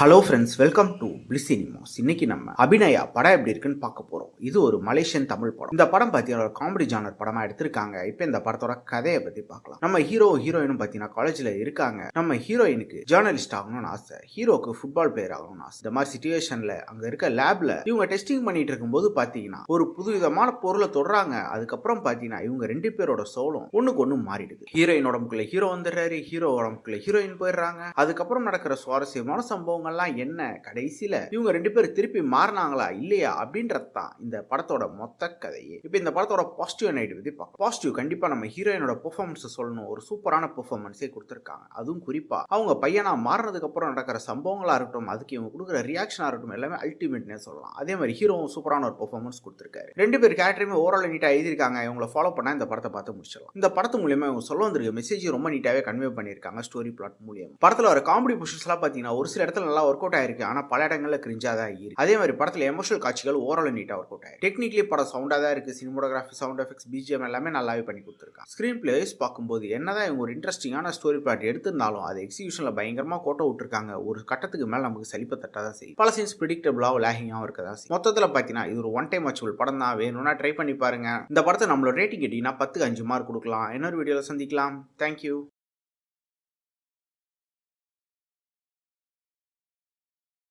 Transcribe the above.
Hello friends, welcome to bliss cinemas. இன்னைக்கு நம்ம அபிநயா படம் எப்படி இருக்குன்னு பார்க்க போறோம். இது ஒரு மலேசியன் தமிழ் படம். இந்த படம் பார்த்தீங்கன்னா ஒரு காமெடி ஜானர் படமா எடுத்திருக்காங்க. இப்போ இந்த படத்தோட கதையை பத்தி பார்க்கலாம். நம்ம ஹீரோயினும் பார்த்தீங்கன்னா காலேஜ்ல இருக்காங்க. நம்ம ஹீரோயினுக்கு ஜேர்னலிஸ்ட் ஆகணும்னு ஆசை, ஹீரோக்கு ஃபுட்பால் பிளேயர் ஆகணும்னு ஆசை. இந்த மாதிரி சிச்சுவேஷன்ல அங்க இருக்க லேப்ல இவங்க டெஸ்டிங் பண்ணிட்டு இருக்கும்போது பார்த்தீங்கன்னா ஒரு புதுவிதமான பொருளை தொடுறாங்க. அதுக்கப்புறம் பார்த்தீங்கன்னா இவங்க ரெண்டு பேரோட சோலும் ஒண்ணுக்கு ஒண்ணு மாறிடுது. ஹீரோயின் உடம்புக்குள்ள ஹீரோ வந்துடுறாரு, ஹீரோ உடம்புக்குள்ள ஹீரோயின் போயிடுறாங்க. அதுக்கப்புறம் நடக்கிற சுவாரஸ்யமான சம்பவம் என்ன, கடைசியில இவங்க ரெண்டு பேரும் திருப்பி மாறினாங்களா இல்லையா அப்படின்றதுதான் இந்த படத்தோட மொத்த கதையே. இப்போ இந்த படத்தோட பாசிட்டிவ் நைட் பத்தி பார்க்கலாம். பாசிட்டிவ் கண்டிப்பா நம்ம ஹீரோயினோட பெர்ஃபார்மன்ஸ் சொல்லணும். ஒரு சூப்பரான பெர்ஃபார்மன்ஸே கொடுத்திருக்காங்க. அதுவும் குறிப்பா அவங்க பையனா மாறினதுக்கு அப்புறம் நடக்கிற சம்பவங்களா இருக்கட்டும், அதுக்கு இவங்க கொடுக்குற ரியாக்ஷனா இருக்கட்டும், எல்லாமே அல்டிமேட்னே சொல்லலாம். அதே மாதிரி ஹீரோவும் சூப்பரான ஒரு பெர்ஃபார்மன்ஸ் கொடுத்திருக்காரு. ரெண்டு பேர் கேரக்டருமே ஓவரால் நீட்டா எழுதியிருக்காங்க. இவங்களை ஃபாலோ பண்ணா இந்த படத்தை பார்த்து முடிச்சிடலாம். இந்த படத்து மூலியமா இவங்க சொல்ல வந்திருக்க மெசேஜ் ரொம்ப நீட்டாவே கன்வே பண்ணியிருக்காங்க. ஸ்டோரி பிளாட் மூலியம் படத்துல வர காமெடி புஷஸ் எல்லாம் பாத்தீங்கன்னா ஒரு சில இடத்துல நல்லா ஒர்க் அவுட் ஆயிருக்கு. ஆனா பல இடங்கள்ல கிரிஞ்சா தான் இருக்கு. அதே மாதிரி படத்துல எமோஷனல் காட்சிகள் ஓவரால் நீட்டா ஒர்க் அவுட் ஆயிருக்கு. டெக்னிக்கலி படம் சவுண்டா தான் இருக்கு. சினிமோட்டோகிராஃபி, சவுண்ட் எஃபெக்ட்ஸ், பிஜிஎம் எல்லாமே நல்லாவே பண்ணி கொடுத்துருக்காங்க. ஸ்கிரீன் பிளேஸ் பார்க்கும்போது என்னதான் இவங்க ஒரு இன்ட்ரெஸ்டிங்கான ஸ்டோரி பிளாட் எடுத்திருந்தாலும் அது எக்ஸிகியூஷன்ல பயங்கரமா கோட்டை விட்டுருக்காங்க. ஒரு கட்டத்துக்கு மேல நமக்கு சலிப்பை தட்டாதான் செய்யும். பல சீன்ஸ் பிரிடிக்டபிளா லேகிங்காவும் இருக்கதான் செய்யும். மொத்தத்துல பாத்தீங்கன்னா இது ஒரு ஒன் டைம் வாட்சபிள் படம் தான். வேணும்னா ட்ரை பண்ணி பாருங்க. இந்த படத்தை நம்மளோட ரேட்டிங் கேட்டீங்கன்னா 10க்கு 5 மார்க் கொடுக்கலாம். இன்னொரு வீடியோல சந்திக்கலாம். தேங்க்யூ.